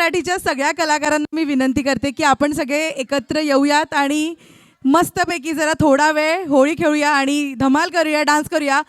मराठीच्या सगळ्या कलाकारांना मी विनंती करते की आपण सगळे एकत्र येऊयात आणि मस्तपैकी जरा थोडा वेळ होळी खेळूया आणि धमाल करूया, डान्स करूया.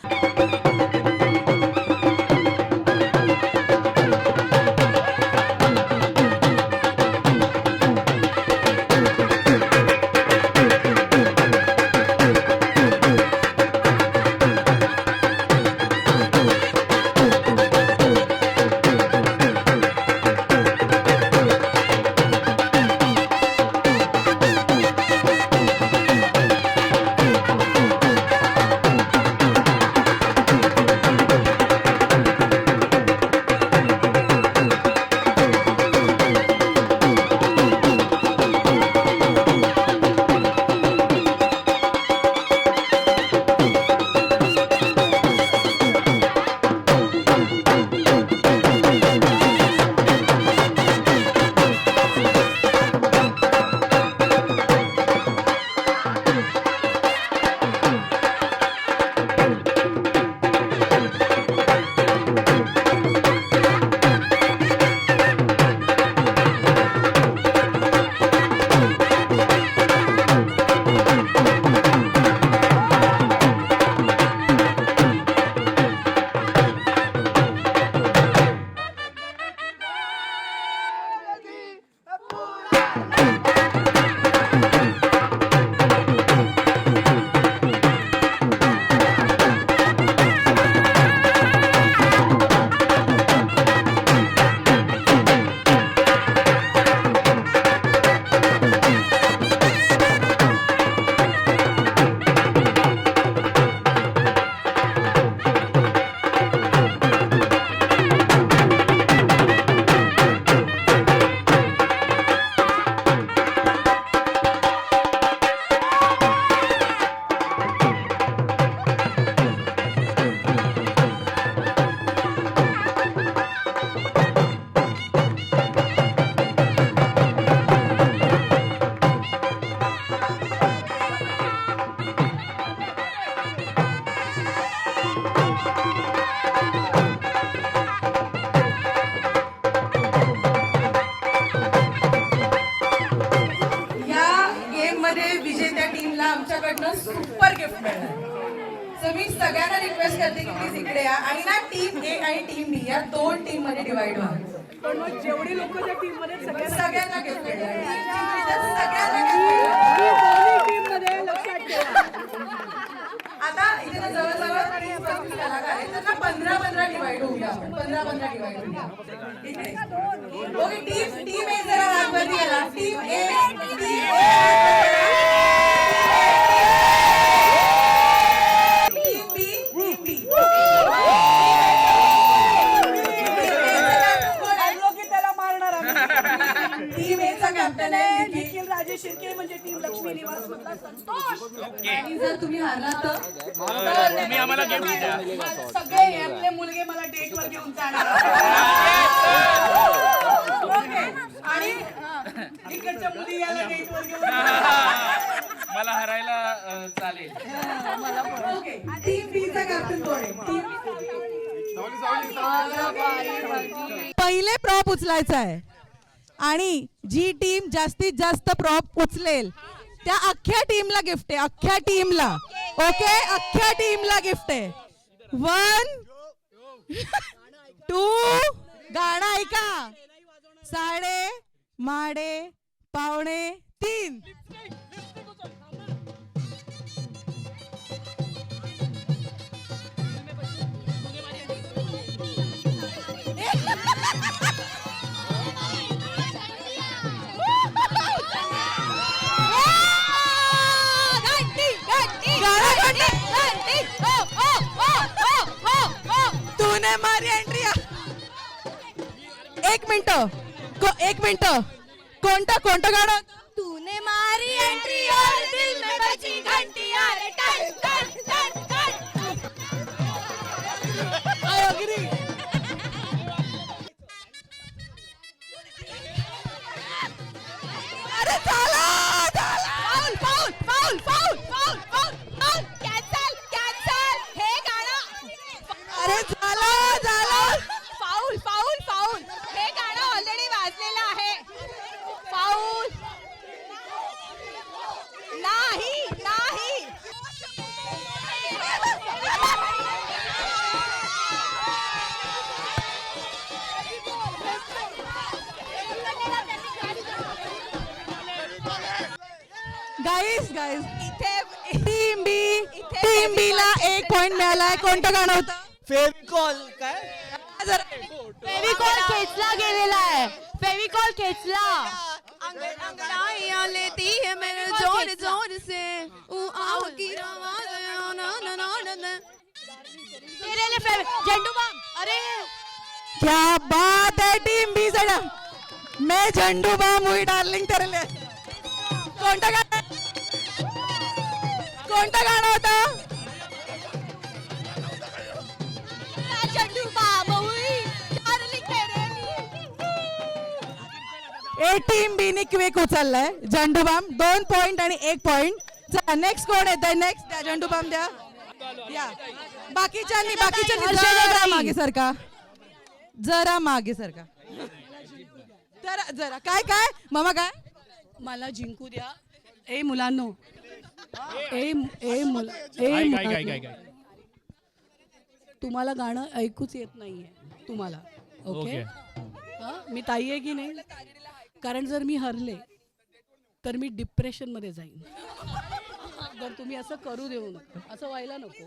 विजेत्या टीमला आमच्याकडनं सुपर गिफ्ट मिळणार. सो मी सगळ्यांना रिक्वेस्ट करते की प्लीज इकडे या आणि ना टीम ए आणि टीम बी या दोन टीम मध्ये डिवाइड व्हा. पण मग जेवढी लोक त्या टीम मध्ये सगळ्यांना गिफ्ट मिळणार. टीम मध्ये लक्षात ठेवा. आता इथे ना जवळजवळ 30-35 कलाकार आहेत, त्यांना 15-15 डिवाइड होऊया. आपण 15-15 डिवाइड होऊया इकडे. ओके, टीम ए जरा हातवरती गेला. टीम ए शिर्के म्हणजे टीम लक्ष्मी निवास मधला संतोष. आणि जर तुम्ही हारला तर तुम्ही आम्हाला गिफ्ट द्या. सगळे आपले मुलगे मला डेट वर घेऊन जाणार. आणि इकडच्या मुली याला डेट वर घेऊन मला हरायला चालेल. ओके, टीम बी चा कॅप्टन कोण आहे? पहिले प्रॉप उचलायचा आहे आणि जी टीम जास्तीत जास्त प्रॉप उचलेल त्या अख्ख्या टीमला गिफ्ट आहे. अख्ख्या टीमला. ओके, अख्ख्या टीमला गिफ्ट आहे. 1 2 गाणं ऐका. साडे माडे पावणे 3. तूने मारी एंट्री. एक मिनिट कोणतं गाणं? तूने मारी एंट्री और दिल में बजी घंटी अरे टन टन टन टन. I agree. अरे चला. Foul foul foul foul foul foul. Cancel हे गाणं. अरे झालं. फाउल फाउल फाउल हे गाणं ऑलरेडी वाजलेलं आहे. गाईस टीम बी ला 1 पॉइंट मिळालाय. कोणतं गाणं होतं? फेविकॉल काय फेविकॉल खेचला गेलेला आहे. फेविकॉल खेचला. अंगड़ाइयाँ लेती है मेरे जोर जोर से आओ की आवाज ना ना ना ना तेरे लिए झंडू बम. अरे क्या बात है टीम बी जरा. मैं झंडू बाम हुई डार्लिंग तेरे लिए. कोणतं गाणं होतं? झंडू बम हुई डार्लिंग तेरे लिए. टीम बी ने क्विक उचललाय झंडू बाम. 2 पॉइंट आणि 1 पॉइंट. चला नेक्स्ट कोण येत आहे? नेक्स्ट द्या झंडू बाम द्या. या बाकीच्यांनी जरा मागे सरका. जरा मागे सरका. जरा काय मामा काय? मला जिंकू द्या. ए मुलांनो, तुम्हाला गाणं ऐकूच येत नाहीये तुम्हाला. ओके मी ताई आहे की नाही? कारण जर मी हरले तर मी डिप्रेशन मध्ये जाईन. तर तुम्ही असं करू देऊ नका. असं व्हायला नको.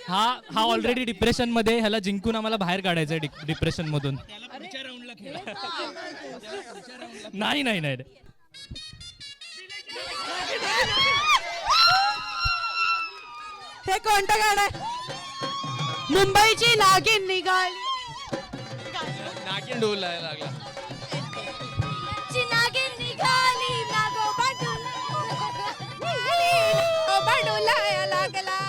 हा ऑलरेडी डिप्रेशन मध्ये. ह्याला जिंकून आम्हाला बाहेर काढायचंय डिप्रेशन मधून. नाही नाही नाही हे कोणतं गाणं आहे? मुंबईची नागिन निघाली. नागिन डोलायला लागला. ची नागिन निघाली नागोबा डोलाया लागला.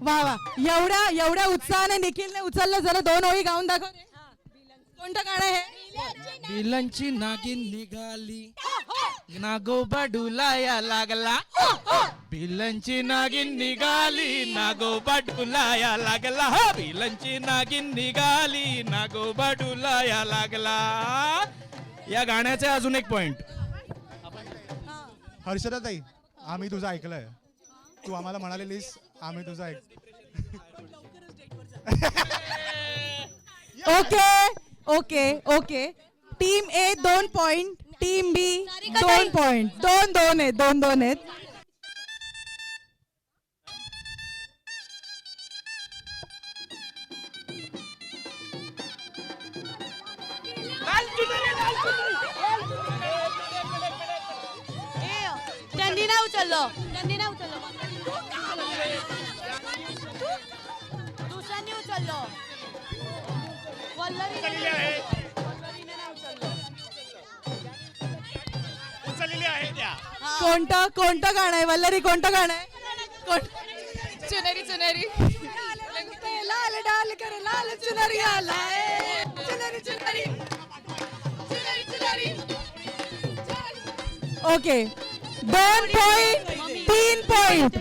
वा एवढ्या उत्साहाने निखिलने उचललं. जरा 2 ओळी गाऊन दाखव. कोणतं गाणं आहे? बिलांची नागिन निघाली नागोबा डुलाया लागला. बिलांची नागिन निघाली नागोबा डुलाया लागला. बिलांची नागिन निघाली नागोबा डुलाया लागला. या गाण्याचे अजून 1 पॉइंट. हर्षदा ताई, आम्ही तुझं ऐकलंय. तू आम्हाला म्हणालेलीस आम्ही तुझं ऐक. ओके टीम ए 2 पॉइंट. टीम बी 2 पॉइंट. 2-2 आहेत. 2-2 आहेत. त्यांनी नाही उचललं. दुसऱ्यांनी उचललं. वल्लरीने नाही उचललं. कोणतं गाणं आहे? वल्लरी कोणतं गाणं आहे? चुनरी लाल डाल कर लाल चुनरी आलाय. चुनरी okay 2 point 3 point.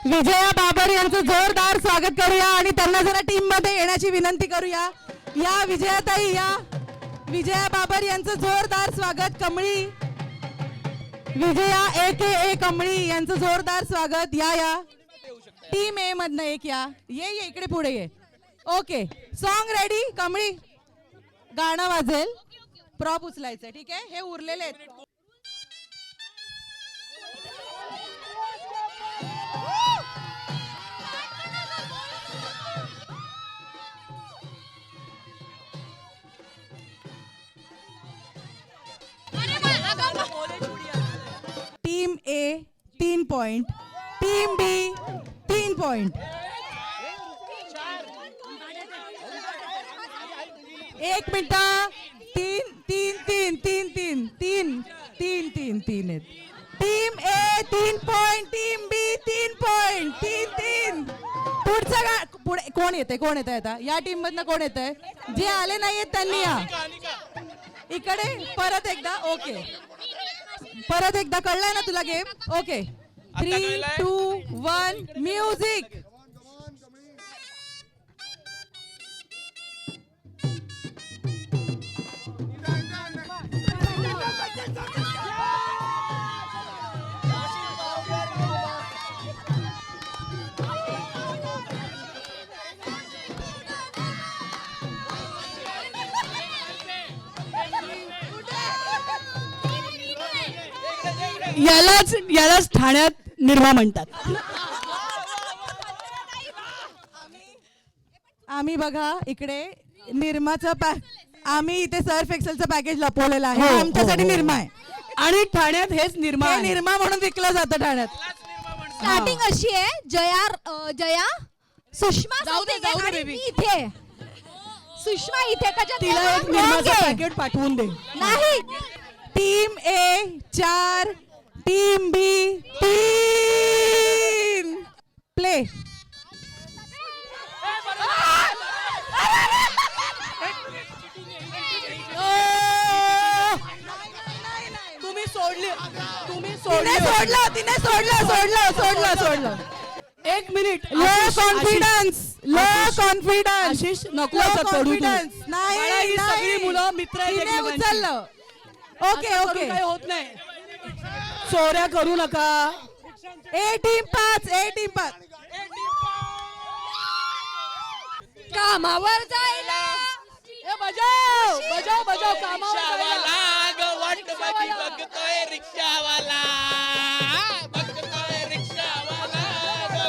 Vijaya Babar यांचं जोरदार स्वागत करूया आणि त्यांना जरा टीम मध्ये येण्याची विनंती करूया. या विजयाताई, या विजया बाबर यांचं जोरदार स्वागत. कमळी विजया AKA कमळी यांचं जोरदार स्वागत. या टीम ए मधनं एक या. ये इकडे पुढे ये. Okay song ready. कमळी गाणं वाजेल. प्रॉप उचलायचं. ठीक आहे. हे उरलेले आहेत. टीम ए 3 पॉइंट. टीम बी 3 पॉइंट. 1 मिनिट. 3 आहेत. टीम ए 3 पॉइंट. टीम बी 3 पॉइंट. 3. पुढे कोण येत आहे आता? या टीम मधनं कोण येत आहे? जे आले नाहीयेत त्यांनी या इकडे. परत एकदा. ओके परत एकदा. कळलंय ना तुला गेम? Okay 3, 2, 1 music. यालाच ठाण्यात निर्मा म्हणतात. आम्ही बघा इकडे निर्माचं आम्ही इथे सर्फ एक्सेलचं पॅकेज लपवलेलं आहे. हो, आमच्यासाठी हो, हो. निर्मा आहे. आणि ठाण्यात हेच निर्मा हे आहे. निर्मा म्हणून विकलं जातं ठाण्यात. स्टार्टिंग अशी आहे, जया सुषमा जाऊ दे, सांगते जाऊ दे, आणि baby. मी इथे सुषमा इथे त्याच्यात तिला एक wrong निर्माचं आहे. पॅकेट पाठवून दे. नाही टीम ए 4, टीम बी 3. प्ले. तुम्ही सोडली तिने सोडलं. एक मिनिट. Low confidence. आशिष नको असं पडू तू. नाही मला ही सगळी मुलं मित्र आहेत तिने एकमेकांची. उचललं. ओके असं करून ओके. काही होत नाही. चोऱ्या करू नका. ए टीम 5. कामावर जायला बजाव कामावर जायला. वाट बघी बघतोय रिक्षावाला, बघतोय रिक्षावाला,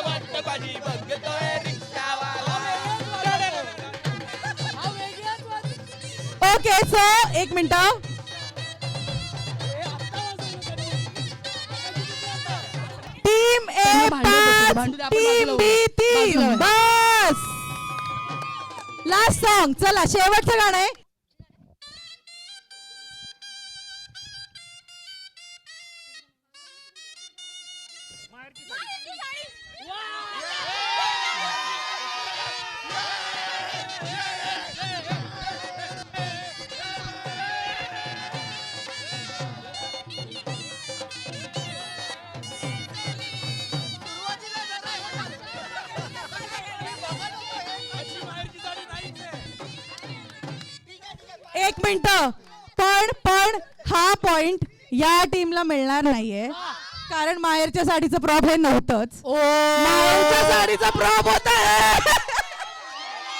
वाट बघी बघतोय रिक्षावाला. Okay so 1 minute. Team A भांडू दे, 5, आपण टीम बाजूला बी बाजूला 3. बस लास्ट सॉन्ग. चला शेवटचं गाणं आहे. एक मिनिट. पण हा पॉइंट या टीमला मिळणार नाहीये, कारण माहेरच्या साडीचं प्रॉप हे नव्हतंच. माहेरच्या साडीचा प्रॉप होता.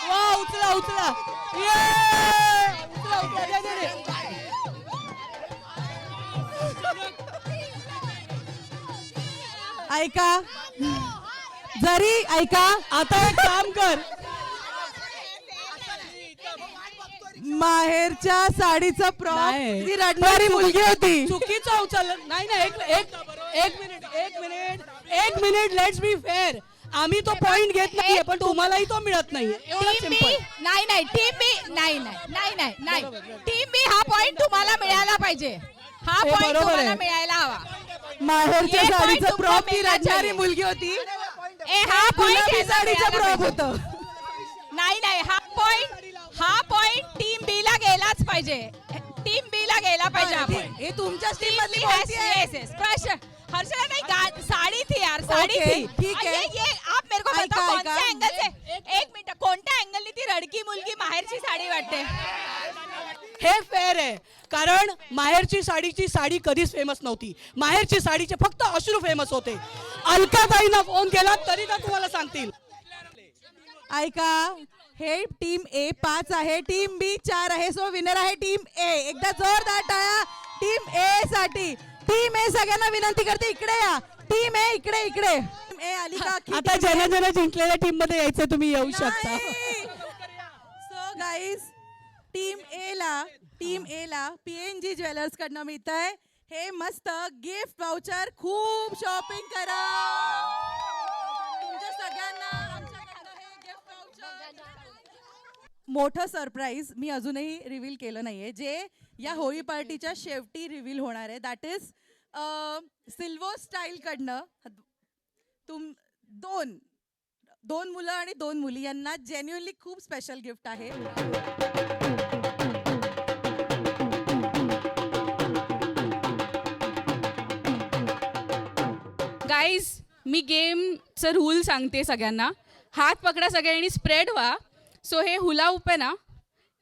वा, उचला. ये! उचला, दे. ऐका आता एक काम कर. माहेरच्या साडीचं प्रॉप नाही. ती रडणारी मुलगी होती. चुकीचं उचललं. नाही एक मिनिट लेट्स बी फेअर. आम्ही तो पॉइंट घेत नाहीये, पण तुम्हालाही तो मिळत नाहीये. एवढं टीम बी सिंपल. नाही टीम बी नाही टीम बी हा पॉइंट तुम्हाला मिळाला पाहिजे. हा हे पॉइंट बरोबर तुम्हाला आहे. मिळायला हवा. माहेरच्या ये point साडीचं तुमको प्रॉप ती मिलना रडणारी चाहिए. मुलगी होती. हा गुलाबी पॉइंट साडीचं प्रॉप होतं. नाही हा पॉइंट टीम बी ला गेलाच पाहिजे. टीम बी ला गेला पाहिजे हा point. हे तुमच्या टीम टीम मधली बी बोलतीये. yes स्पर्श. हर्षला नहीं साड़ी थी यार, साड़ी Okay, थी. ठीक है. ये आप मेरे को ऐका, बताओ कौन ऐका. से एंगल से. एक मिनिट, कोणत्या अँगलनी ती रडकी मुलगी माहेरची साडी वाटते. हे फेअर आहे, कारण माहेरची साडी कधीच फेमस नव्हती. माहेरची साडीचे फक्त अश्रू फेमस होते. अलकाताईंना फोन केला तरी त्या तुम्हाला सांगतील. ऐका, हे टीम ए 5 आहे, टीम बी 4 आहे. सो विनर आहे टीम ए. एकदा जोरदार टाळ्या टीम ए साठी. टीम ए सगळ्यांना विनंती करते इकडे या. टीम ए इकडे. टीम ए आली का? आता ज्यांना जिंकलेल्या टीम मध्ये यायचं तुम्ही येऊ शकता. सो गाईज, टीम ए ला PNG ज्वेलर्स कडनं मिळत आहे हे मस्त गिफ्ट वाउचर. खूप शॉपिंग करा. तुमच्या सगळ्यांना आमच्याकडनं हे गिफ्ट वाउचर. मोठं सरप्राईज मी अजूनही रिव्हील केलं नाहीये, जे या होळी पार्टीच्या शेवटी रिव्हील होणार आहे. दॅट इज सिल्वर स्टाईल कडनं दोन मुलं आणि 2 मुली यांना जेन्युअनली खूप स्पेशल गिफ्ट आहे. गाईज, मी गेमचं रूल सांगते सगळ्यांना. हात पकडा सगळ्यांनी, स्प्रेड व्हा. सो हे हुला हुप आहे ना,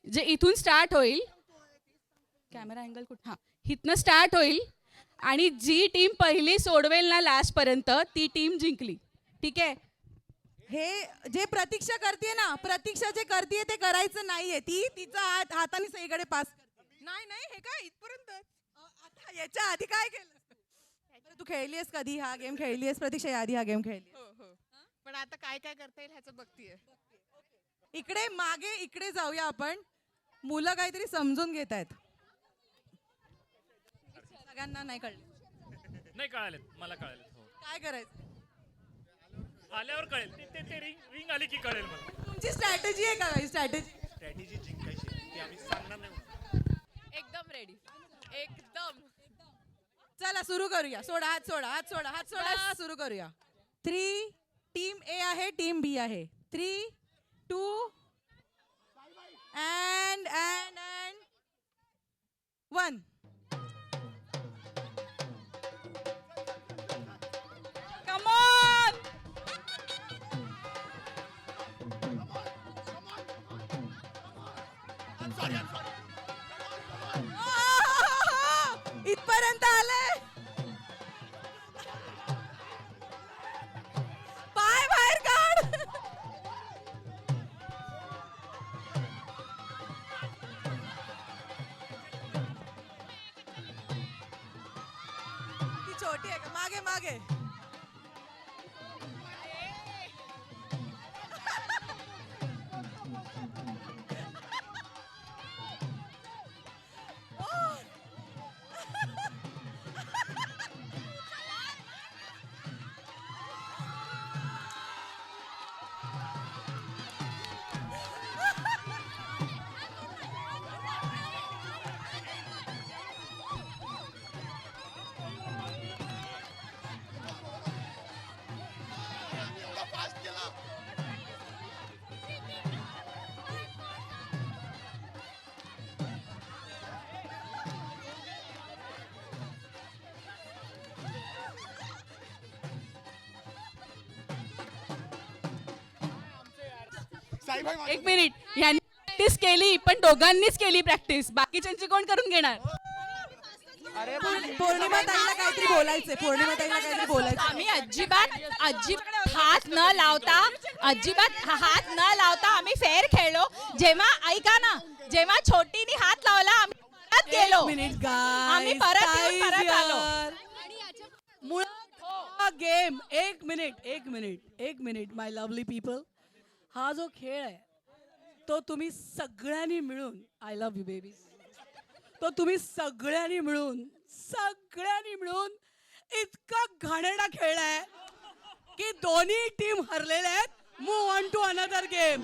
जे इथून स्टार्ट होईल, कॅमेरा अँगल कुठं, हां, इथनं स्टार्ट होईल आणि जी टीम पहिली सोडवेल ना लास्टपर्यंत ती टीम जिंकली. ठीक आहे. हे जे प्रतीक्षा करते ना, प्रतीक्षा जे करते ते करायचं नाहीये. ती तिचा हाताने सगळीकडे पास. नाही हे काय इथपर्यंत. आता याच्या आधी काय केलं? तू खेळलीयस कधी हा गेम? खेळलीयस प्रतीक्षा याआधी हा गेम खेळली? पण आता काय काय करता येईल ह्याचं बघतीये. इकडे मागे इकडे जाऊया आपण. मुलं काहीतरी समजून घेत आहेत. सगळ्यांना नाही कळलं. नाही कळाले, मला कळाले. हो. काय करायचं? आल्यावर कळेल. ते रिंग आली की कळेल मला. तुमची स्ट्रॅटेजी आहे का काही स्ट्रॅटेजी? स्ट्रॅटेजी जिंकायची ती आम्ही सांगणार नाही. एकदम रेडी. एकदम. चला सुरू करूया. सोडा हात सोडा हात सोडा हात सोडा. सुरू करूया. 3 टीम ए आहे, टीम बी आहे. 3, 2 and 1. Come on. इथपर्यंत आलंय. पाय बाहेर काढ. ती छोटी आहे का? मागे मागे. एक मिनिट. ह्यांनी प्रॅक्टिस केली पण दोघांनीच केली प्रॅक्टिस. बाकीच्यांची कोण करून घेणार? पौर्णिमा ताईला काहीतरी बोलायचंय. पौर्णिमा ताईला काहीतरी बोलायचं. आम्ही अजिबात हात न लावता आम्ही फेर खेळलो. जेव्हा ऐका ना, जेव्हा छोटीनी हात लावला आम्ही परत गेलो. आम्ही परत येऊन आलो. मुळात गेम एक मिनिट माय लवली पीपल. हा जो खेळ आहे तो तुम्ही सगळ्यांनी मिळून, आय लव्ह यू बेबी, तो तुम्ही सगळ्यांनी मिळून इतका घाणेरडा खेळलाय की दोन्ही टीम हरलेल्या आहेत. Move on to another game.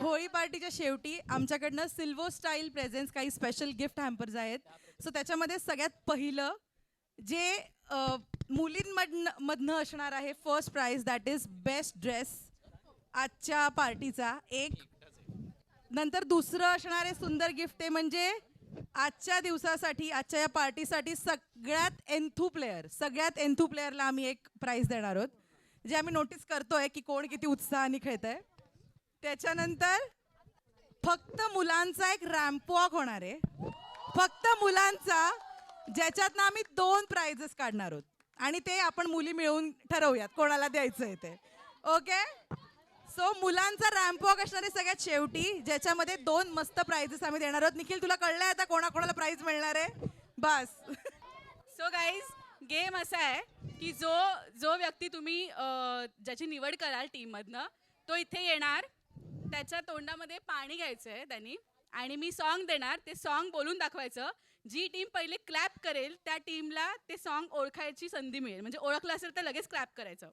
Holi पार्टीच्या शेवटी आमच्याकडनं सिल्वर स्टाईल प्रेझेंट्स काही स्पेशल गिफ्ट हॅम्पर्स आहेत. सो त्याच्यामध्ये सगळ्यात पहिलं जे मुलींमधनं असणार आहे first prize, that is best dress आजच्या पार्टीचा एक. नंतर दुसरं असणार आहे सुंदर गिफ्ट, ते म्हणजे आजच्या दिवसासाठी, आजच्या या पार्टीसाठी सगळ्यात एन्थू प्लेयरला आम्ही एक प्राइज देणार आहोत, जे आम्ही नोटीस करतोय की कोण किती उत्साहाने खेळत आहे. त्याच्यानंतर फक्त मुलांचा एक रॅम्प वॉक होणार आहे, फक्त मुलांचा, ज्याच्यातनं आम्ही 2 प्राइजेस काढणार आहोत आणि ते आपण मुली मिळून ठरवूयात कोणाला द्यायचं आहे ते. ओके. सो मुलांचा रॅम्प वॉक असणार आहे सगळ्यात शेवटी, ज्याच्यामध्ये 2 मस्त प्राइजेस आम्ही देणार आहोत. निखिल तुला कळलंय आता कोणाकोणाला प्राइज मिळणार आहे? बस. सो गाईज, गेम असा आहे की जो व्यक्ती तुम्ही ज्याची निवड कराल टीममधनं तो इथे येणार. त्याच्या तोंडामध्ये पाणी घ्यायचं आहे त्यांनी आणि मी सॉन्ग देणार. ते सॉन्ग बोलून दाखवायचं. जी टीम पहिले क्लॅप करेल त्या टीमला ते सॉन्ग ओळखायची संधी मिळेल. म्हणजे ओळखलं असेल तर लगेच क्लॅप करायचं.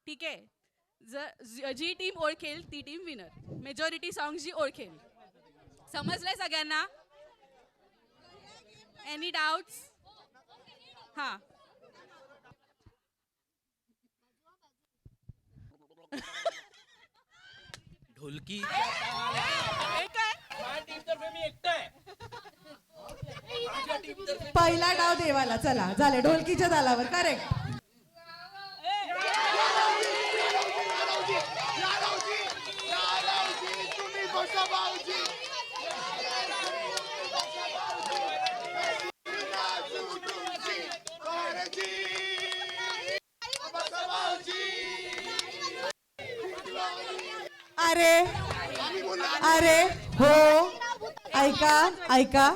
ठीक आहे. जी टीम ओळखेल ती टीम विनर. मेजॉरिटी सॉन्ग जी ओळखेल. समजलंय सगळ्यांना? Any doubts? हां. ढोलकी. पहिला डाव देवाला. चला झाले ढोलकीच्या तालावर. करेक्ट. अरे अरे हो ऐका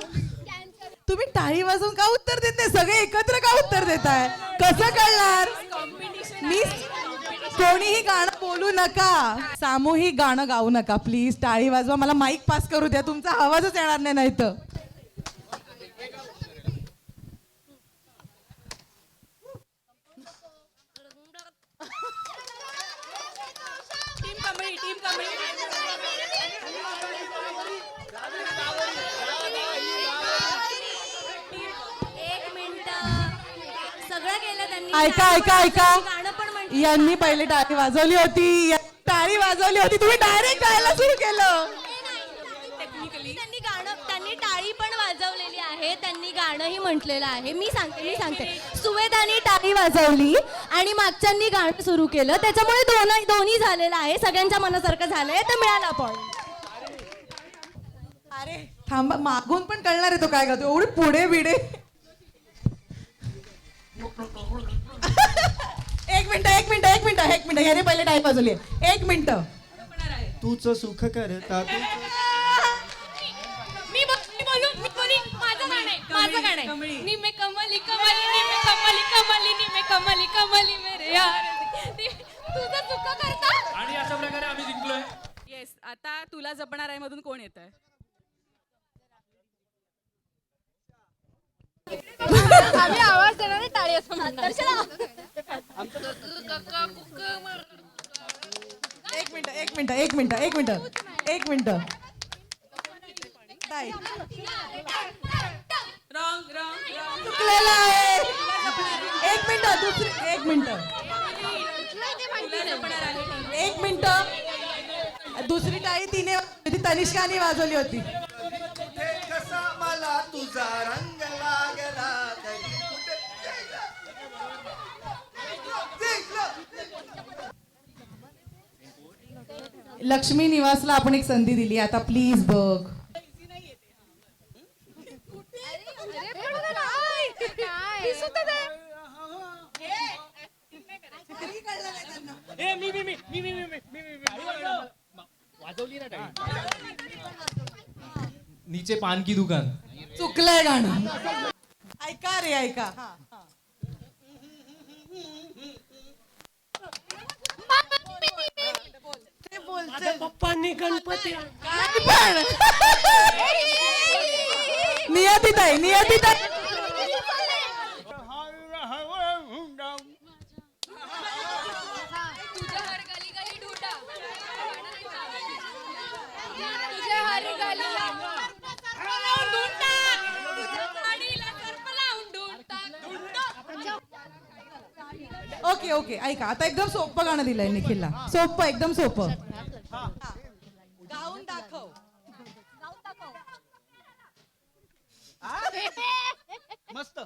तुम्ही टाळी वाजवून का उत्तर देत नाही? सगळे एकत्र का उत्तर देताय? कसं कळणार? मी कोणीही गाणं बोलू नका, सामूहिक गाणं गाऊ नका प्लीज. टाळी वाजवा, मला माईक पास करू द्या, तुमचा आवाजच येणार नाही तर. सगळं केलं त्यांनी. ऐका गाणं पण म्हटलं. यांनी पहिले टाळी वाजवली होती, तुम्ही डायरेक्ट गायला सुरू केलं. त्यांनी टाळी पण वाजवलेली आहे, त्यांनी गाणंही म्हटलेलं आहे. मी सांगते सुवेदानी टाळी वाजवली आणि मागच्यांनी गाणं सुरू केलं, त्याच्यामुळे दोन्ही झालेलं आहे. सगळ्यांच्या मनासारखं झालंय तर मिळाला पॉइंट. अरे थांबा, मागून पण कळणार आहे तो काय गातो, एवढे पुढे बिडे. एक मिनिट याने पहिले टाळी वाजवली. एक मिनिट. तूच सुख करता मी बोलू माझं गाणं आहे. निमे कमली कमली निमे कमली कमली निमे कमली कमली मेरे यार तुझं चुक करता. आणि अशा प्रकारे आम्ही जिंकलोय. येस, आता तुला जपणार आहे मधून कोण येत आहे? आम्ही आवाज देणार टाळी असं म्हणणार. एक मिनिट. चुकलेलं आहे. एक मिनिट. दुसरी टाळी तिने तनिष्काने वाजवली होती. मला तुझा रंग लागला लक्ष्मी निवासला आपण एक संधी दिली, आता प्लीज बघ. नीचे पान की दुकान. चुकलंय गाणं. ऐका. पप्पांनी गणपती नियतीताई ओके ऐका, आता एकदम सोपं गाणं दिलंय निखिलला. एकदम सोपं. गाऊन दाखव. मस्त.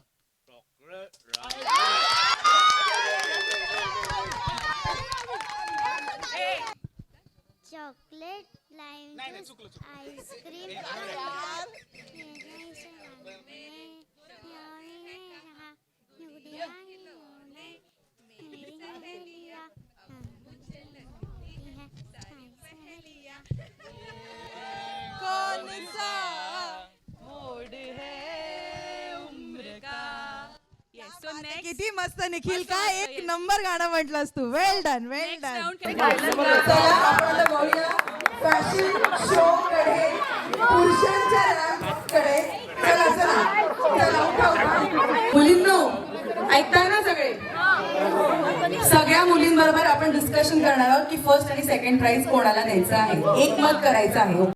चॉकलेट लाईम आईस्क्रीम कौन सा मोड है उम्र का. Yes, so next किती मस्त निखिल, काय एक नंबर गाणं म्हटलंस तू. वेल डन. round चला आपण आता बघूया फॅशन शो कडे, पुरुषांच्या रॅम्पकडे. चला उठा. मुलींनो ऐकताय ना सगळे? सगळ्या मुलींबरोबर आपण डिस्कशन करणार आहोत की फर्स्ट आणि सेकंड प्राइज कोणाला द्यायचं आहे. एकमत करायचं आहे.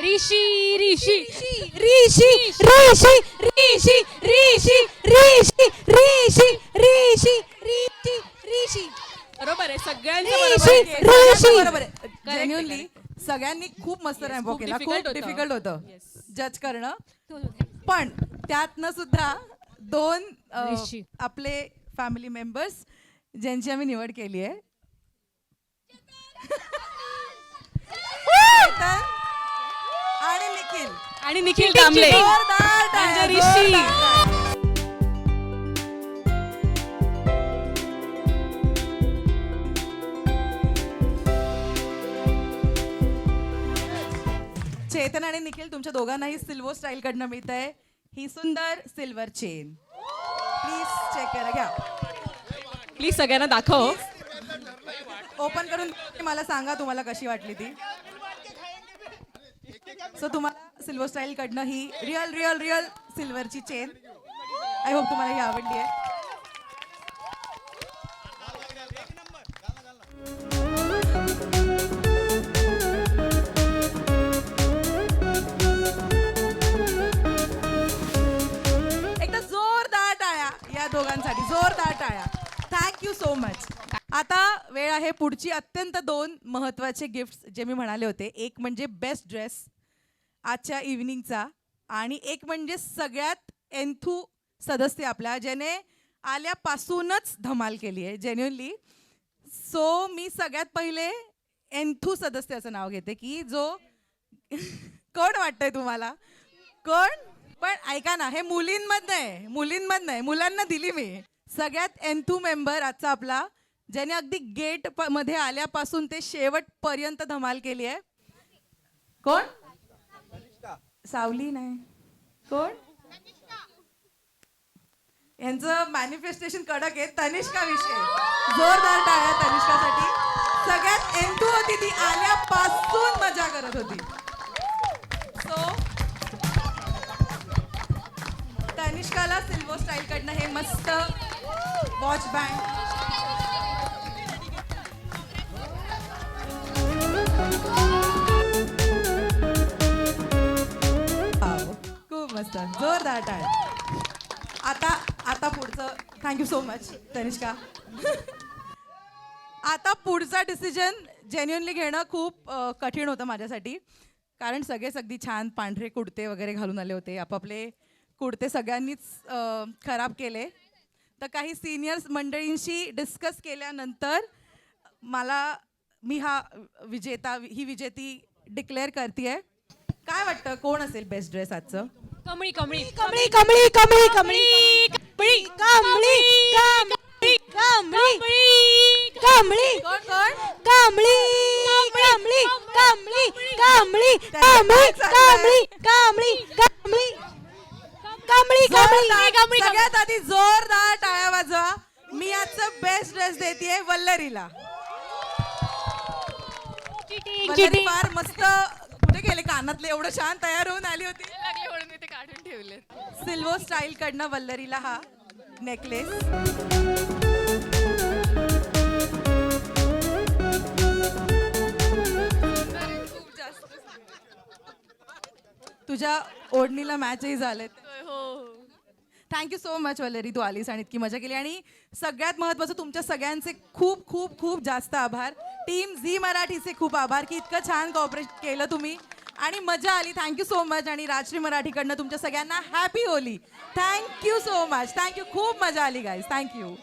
ऋषी ऋषी ऋषी ऋषी ऋषी ऋषी ऋषी ऋषी ऋषी ऋषी ऋषी बरोबर आहे सगळ्यांचं ऋषी बरोबर आहे. ऋषी बरोबर आहे जेन्युअनली सगळ्यांनी खूप मस्त रॅम्पो खूप केला difficult खूप होतं. डिफिकल्ट होतं जज करणं पण त्यातनं सुद्धा दोन ऋषी. आपले फॅमिली मेंबर्स ज्यांची आम्ही निवड केली आहे चेतन आणि निखिल आणि निखिल कांबळे जोरदार टाळ्या, म्हणजे ऋषी. जोरदार. चेतन आणि निखिल तुमच्या दोघांनाही सिल्वर स्टाईल कडनं मिळत आहे ही सुंदर सिल्वर चेन प्लीज चेक करा घ्या प्लीज सगळ्यांना दाखव ओपन करून मला सांगा तुम्हाला कशी वाटली ती सो तुम्हाला सिल्वर स्टाईल कडनं ही रिअल रिअल रिअल सिल्वरची चेन आय होप तुम्हाला ही आवडली आहे एकदा जोरदार टाळ्या या दोघांसाठी जोरदार टाळ्या थँक्यू सो मच आता वेळ आहे पुढची अत्यंत दोन महत्त्वाचे गिफ्ट्स जे मी म्हणाले होते एक म्हणजे बेस्ट ड्रेस आजच्या इव्हनिंगचा आणि एक म्हणजे सगळ्यात एन्थू सदस्य आपल्या ज्याने आल्यापासूनच धमाल केली आहे जेन्युअनली सो मी सगळ्यात पहिले एन्थू सदस्याचं नाव घेते की जो कोण वाटतंय तुम्हाला कोण पण ऐका ना हे मुलींमधनं आहे मुलांना दिली मी सगळ्यात एन्थू मेंबर आजचा आपला ज्याने अगदी गेट मध्ये आल्यापासून ते शेवटपर्यंत धमाल केली आहे कोण सावली नाही कोण यांचं मॅनिफेस्टेशन कडक आहे तनिष्का विषय जोरदार टाळ्या तनिष्कासाठी सगळ्यात एन्थू होती ती आल्यापासून मजा करत होती सो तनिष्काला सिल्वर स्टाईल कडनं हे मस्त वॉच बँड जोरदार टाळ्या. आता पुढचं थँक्यू सो मच तनिष्का. आता पुढचा डिसिजन जेन्युअनली घेणं खूप कठीण होतं माझ्यासाठी, कारण सगळेच अगदी छान पांढरे कुडते वगैरे घालून आले होते. आपापले कुडते सगळ्यांनीच खराब केले. तर काही सिनियर्स मंडळींशी डिस्कस केल्यानंतर मी ही विजेती डिक्लेअर करते. काय वाटतं कोण असेल बेस्ट ड्रेस आजचं? कमळी कमळी कमळी कमळी कमळी कमळी कमळी कमळी कमळी कमळी कोण कोण? कमळी कमळी कमळी कमळी कमळी कमळी कमळी कमळी कमळी कमळी सगळ्यात आधी जोरदार टाळ्या वाजवा. मी आजचं बेस्ट ड्रेस देते वल्लरीला. वल्लरी फार मस्त. कुठे गेले कानातले? एवढं छान तयार होऊन आली होती. काढून ठेवले. सिल्वर स्टाईल कडनं वल्लरीला हा नेकलेस. तुझ्या ओढणीला मॅचही झालेत. थँक्यू सो मच वल्लरी, तू आलीस आणि इतकी मजा केली. आणि सगळ्यात महत्त्वाचं तुमच्या सगळ्यांचे खूप खूप खूप जास्त आभार. टीम झी मराठीचे खूप आभार की इतकं छान कॉपरेट केलं तुम्ही आणि मजा आली. Thank you so much. आणि राजश्री मराठीकडनं तुमच्या सगळ्यांना happy Holy. Thank you so much. Thank you. खूप मजा आली गाईज. थँक्यू.